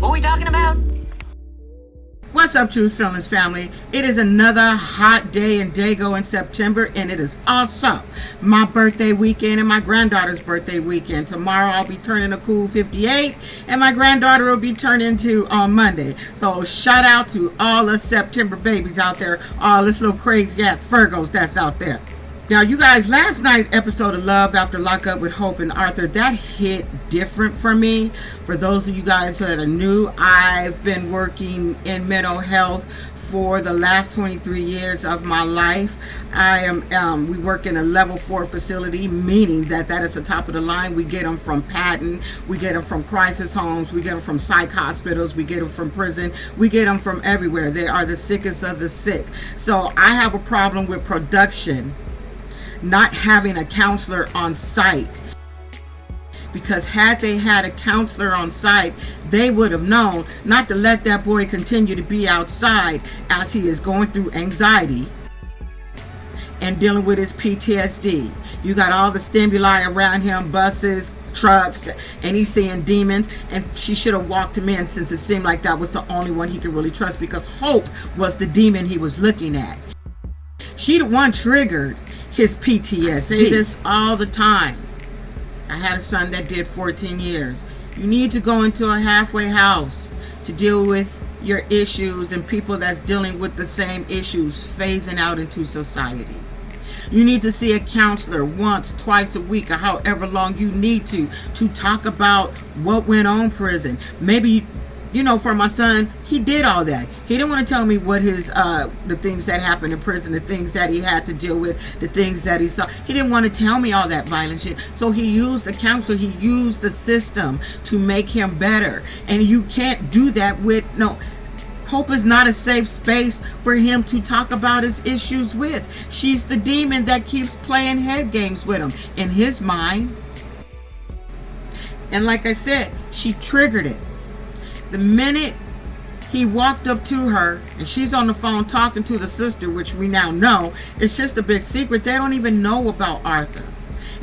What we talking about? What's up, Truth Feelings family? It is another hot day in Dago in September, and it is also my birthday weekend and my granddaughter's birthday weekend. Tomorrow I'll be turning a cool 58, and my granddaughter will be turning 2 on Monday. So shout out to all the September babies out there, all this little crazy ass Virgos that's out there. Now, you guys, last night's episode of Love After Lockup with Hope and Arthur, that hit different for me. For those of you guys that are new, I've been working in mental health for the last 23 years of my life. We work in a level 4 facility, meaning that is the top of the line. We get them from Patton, we get them from crisis homes, we get them from psych hospitals, we get them from prison, we get them from everywhere. They are the sickest of the sick. So I have a problem with production not having a counselor on site, because had they had a counselor on site, they would have known not to let that boy continue to be outside as he is going through anxiety and dealing with his PTSD. You got all the stimuli around him, buses, trucks, and he's seeing demons, and she should have walked him in, since it seemed like that was the only one he could really trust, because Hope was the demon he was looking at. She the one triggered his PTSD. I say this all the time. I had a son that did 14 years. You need to go into a halfway house to deal with your issues and people that's dealing with the same issues phasing out into society. You need to see a counselor once, twice a week, or however long you need to talk about what went on in prison. Maybe, for my son, he did all that. He didn't want to tell me what his the things that happened in prison, the things that he had to deal with, the things that he saw. He didn't want to tell me all that violent shit. So he used the counselor, he used the system to make him better. And you can't do that with, Hope is not a safe space for him to talk about his issues with. She's the demon that keeps playing head games with him in his mind. And like I said, she triggered it. The minute he walked up to her, and she's on the phone talking to the sister, which we now know, it's just a big secret. They don't even know about Arthur.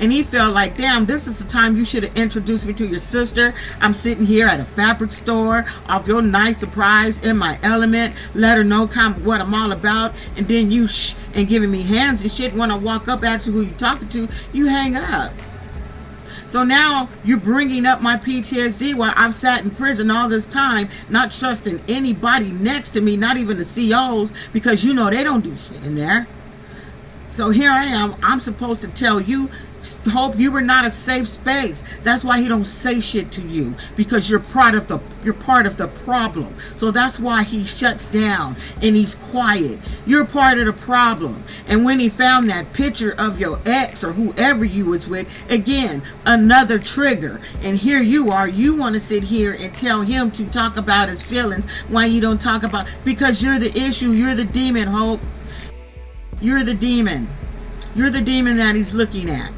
And he felt like, damn, this is the time you should have introduced me to your sister. I'm sitting here at a fabric store off your nice surprise in my element. Let her know kind of what I'm all about. And then you and giving me hands and shit. When I walk up, ask you who you talking to, you hang up. So now you're bringing up my PTSD while I've sat in prison all this time, not trusting anybody next to me, not even the COs, because they don't do shit in there. So here I am. I'm supposed to tell you, Hope, you were not a safe space. That's why he don't say shit to you, because you're part of the problem. So that's why he shuts down and he's quiet. You're part of the problem. And when he found that picture of your ex or whoever you was with, again, another trigger. And here you are, you want to sit here and tell him to talk about his feelings. Why you don't talk about, because you're the issue. You're the demon, Hope. You're the demon. You're the demon that he's looking at.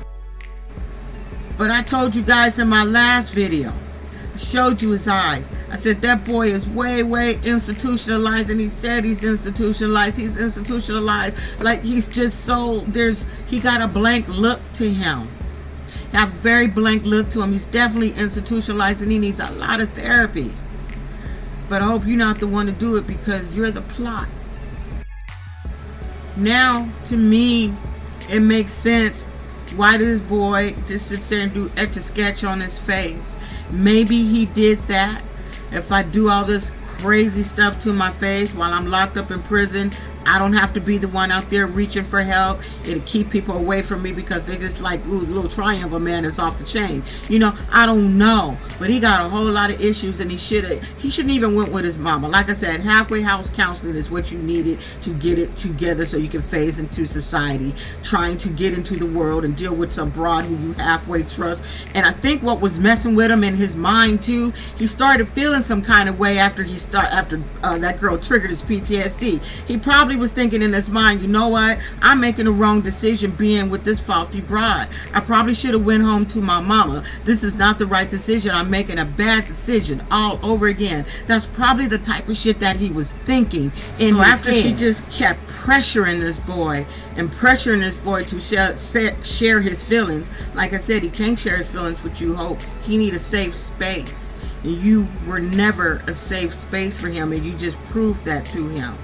But I told you guys in my last video, I showed you his eyes. I said that boy is way, way institutionalized, and he said he's institutionalized. He's institutionalized. Like he's just so, he got a blank look to him. He got a very blank look to him. He's definitely institutionalized, and he needs a lot of therapy. But I hope you're not the one to do it, because you're the plot. Now, to me, it makes sense why this boy just sits there and do Etch-a-Sketch on his face. Maybe he did that. If I do all this crazy stuff to my face while I'm locked up in prison, I don't have to be the one out there reaching for help. It'll keep people away from me, because they just like, ooh, little triangle man is off the chain. I don't know. But he got a whole lot of issues, and he shouldn't even went with his mama. Like I said, halfway house counseling is what you needed to get it together so you can phase into society, trying to get into the world and deal with some broad who you halfway trust. And I think what was messing with him in his mind too, he started feeling some kind of way after that girl triggered his PTSD. He probably was thinking in his mind, you know what, I'm making the wrong decision being with this faulty broad. I probably should have went home to my mama. This is not the right decision. I'm making a bad decision all over again. That's probably the type of shit that he was thinking in his after head. She just kept pressuring this boy to share his feelings. Like I said, he can't share his feelings with you, Hope. He need a safe space. And you were never a safe space for him, and you just proved that to him.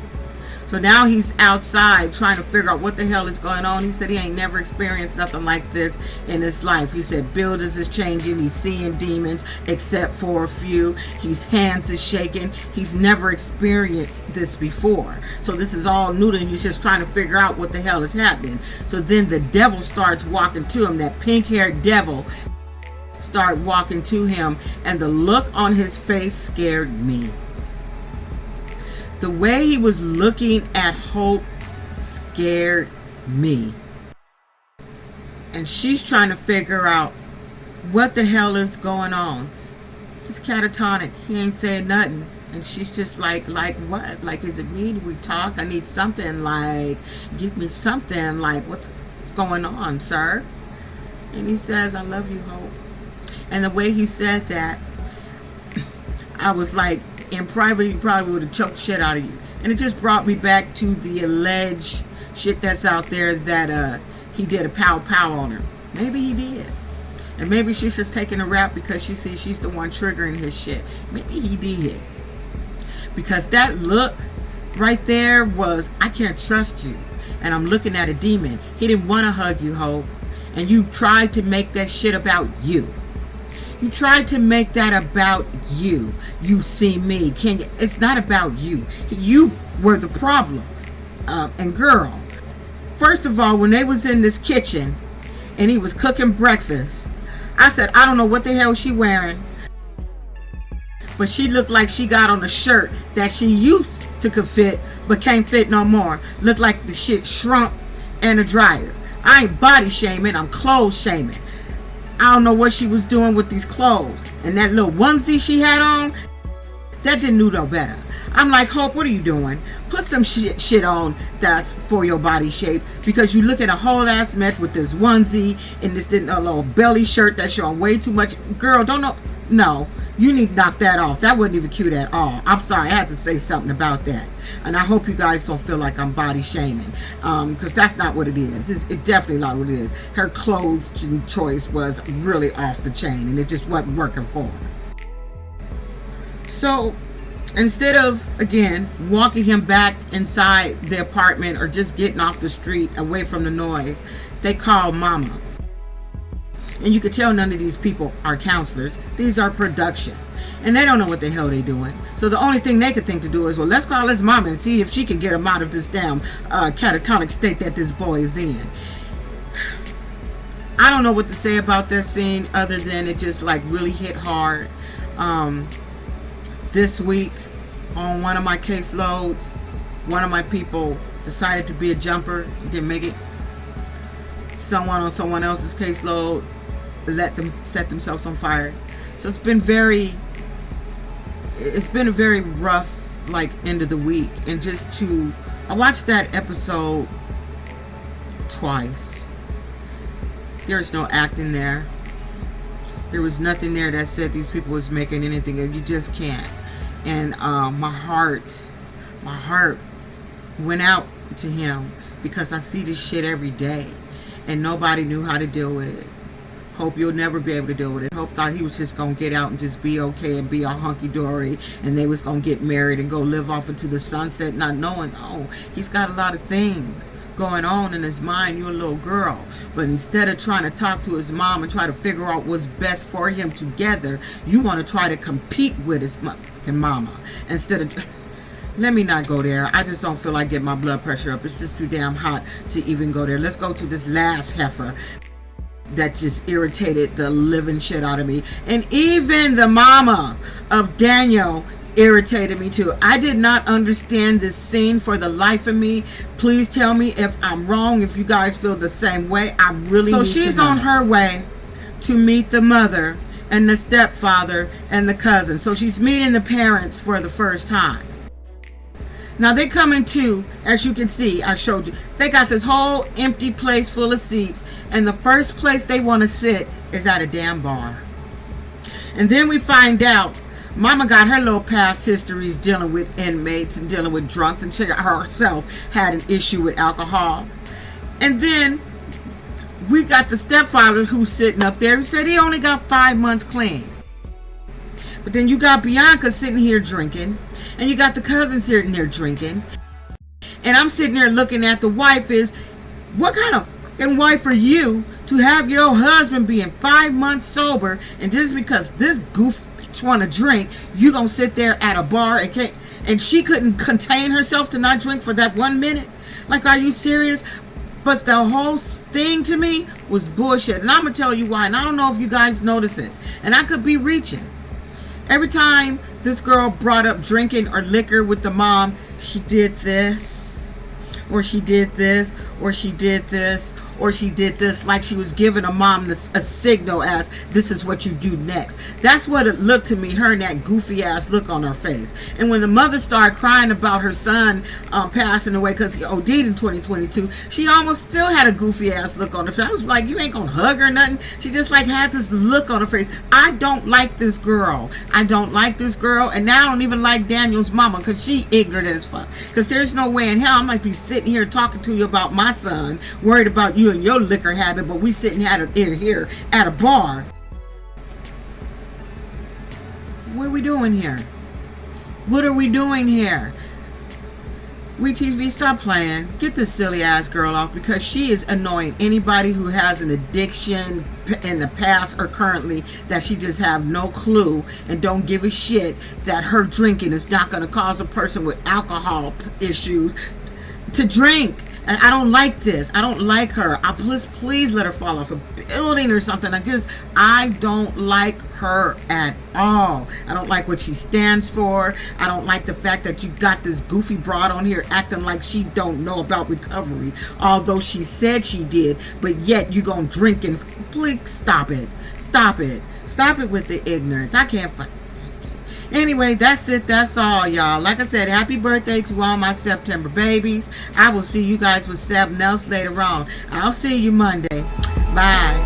So now he's outside trying to figure out what the hell is going on. He said he ain't never experienced nothing like this in his life. He said buildings is changing. He's seeing demons except for a few. His hands is shaking. He's never experienced this before. So this is all new to him. He's just trying to figure out what the hell is happening. So then the devil starts walking to him. That pink-haired devil started walking to him. And the look on his face scared me. The way he was looking at Hope scared me. And she's trying to figure out what the hell is going on. He's catatonic. He ain't saying nothing. And she's just like what? Like, is it me? Do we talk? I need something. Like, give me something. Like, what's going on, sir? And he says, I love you, Hope. And the way he said that, I was like, in private, he probably would have choked shit out of you. And it just brought me back to the alleged shit that's out there that he did a pow on her. Maybe he did. And maybe she's just taking a rap because she sees she's the one triggering his shit. Maybe he did. Because that look right there was, I can't trust you. And I'm looking at a demon. He didn't want to hug you, Hope. And you tried to make that shit about you. You tried to make that about you. You see me. Can you? It's not about you. You were the problem. And girl, first of all, when they was in this kitchen and he was cooking breakfast, I said, I don't know what the hell she wearing, but she looked like she got on a shirt that she used to could fit, but can't fit no more. Looked like the shit shrunk in a dryer. I ain't body shaming. I'm clothes shaming. I don't know what she was doing with these clothes. And that little onesie she had on, that didn't do no better. I'm like, Hope, what are you doing? Put some shit on that's for your body shape, because you look at a whole ass mess with this onesie and this little belly shirt that's showing way too much. Girl, don't know. No, you need to knock that off. That wasn't even cute at all. I'm sorry, I had to say something about that. And I hope you guys don't feel like I'm body shaming, because that's not what it is. It's definitely not what it is. Her clothing choice was really off the chain, and it just wasn't working for her. So instead of, again, walking him back inside the apartment or just getting off the street away from the noise, they called Mama. And you could tell none of these people are counselors. These are production. And they don't know what the hell they're doing. So the only thing they could think to do is, well, let's call his mama and see if she can get him out of this damn catatonic state that this boy is in. I don't know what to say about that scene other than it just like really hit hard. This week on one of my caseloads, one of my people decided to be a jumper, didn't make it. Someone on someone else's caseload let them set themselves on fire. So it's been a very rough like end of the week. And I watched that episode twice. There's no acting there. There was nothing there that said these people was making anything. You just can't. And my heart went out to him, because I see this shit every day and nobody knew how to deal with it. Hope you'll never be able to deal with it. Hope thought he was just going to get out and just be okay and be all hunky-dory, and they was going to get married and go live off into the sunset, not knowing, oh, he's got a lot of things going on in his mind. You're a little girl. But instead of trying to talk to his mom and try to figure out what's best for him together, you want to try to compete with his fucking mama. Instead of... Let me not go there. I just don't feel like getting my blood pressure up. It's just too damn hot to even go there. Let's go to this last heifer that just irritated the living shit out of me. And even the mama of Daniel irritated me too. I did not understand this scene for the life of me. Please tell me if I'm wrong, if you guys feel the same way. I really need to know. So she's on her way to meet the mother and the stepfather and the cousin. So she's meeting the parents for the first time. Now they coming to, as you can see, I showed you, they got this whole empty place full of seats, and the first place they want to sit is at a damn bar. And then we find out Mama got her little past histories dealing with inmates and dealing with drunks, and she herself had an issue with alcohol. And then we got the stepfather who's sitting up there who said he only got 5 months clean. But then you got Bianca sitting here drinking, and you got the cousin sitting there drinking, and I'm sitting there looking at the wife. Is what kind of fucking wife are you to have your husband being 5 months sober, and just because this goof bitch want to drink, you gonna sit there at a bar and she couldn't contain herself to not drink for that 1 minute? Like, are you serious? But the whole thing to me was bullshit, and I'm gonna tell you why. And I don't know if you guys notice it, and I could be reaching. Every time this girl brought up drinking or liquor with the mom, she did this, or she did this, or she did this, or she did this, like she was giving a mom a signal as this is what you do next. That's what it looked to me, her and that goofy ass look on her face. And when the mother started crying about her son passing away because he OD'd in 2022, she almost still had a goofy ass look on her face. I was like, you ain't gonna hug her or nothing. She just like had this look on her face. I don't like this girl. I don't like this girl. And now I don't even like Daniel's mama because she ignorant as fuck. Because there's no way in hell I might be sitting here talking to you about my son, worried about you and your liquor habit, but we sitting here at a bar. What are we doing here? What are we doing here? We TV, stop playing. Get this silly ass girl off, because she is annoying anybody who has an addiction in the past or currently, that she just have no clue and don't give a shit that her drinking is not going to cause a person with alcohol issues to drink. And I don't like this. I don't like her. Please let her fall off a building or something. I don't like her at all. I don't like what she stands for. I don't like the fact that you got this goofy broad on here acting like she don't know about recovery, although she said she did, but yet you gonna drink and please stop it. Stop it. Stop it with the ignorance. I can't find. Anyway, that's it. That's all, y'all. Like I said, happy birthday to all my September babies. I will see you guys with something else later on. I'll see you Monday. Bye.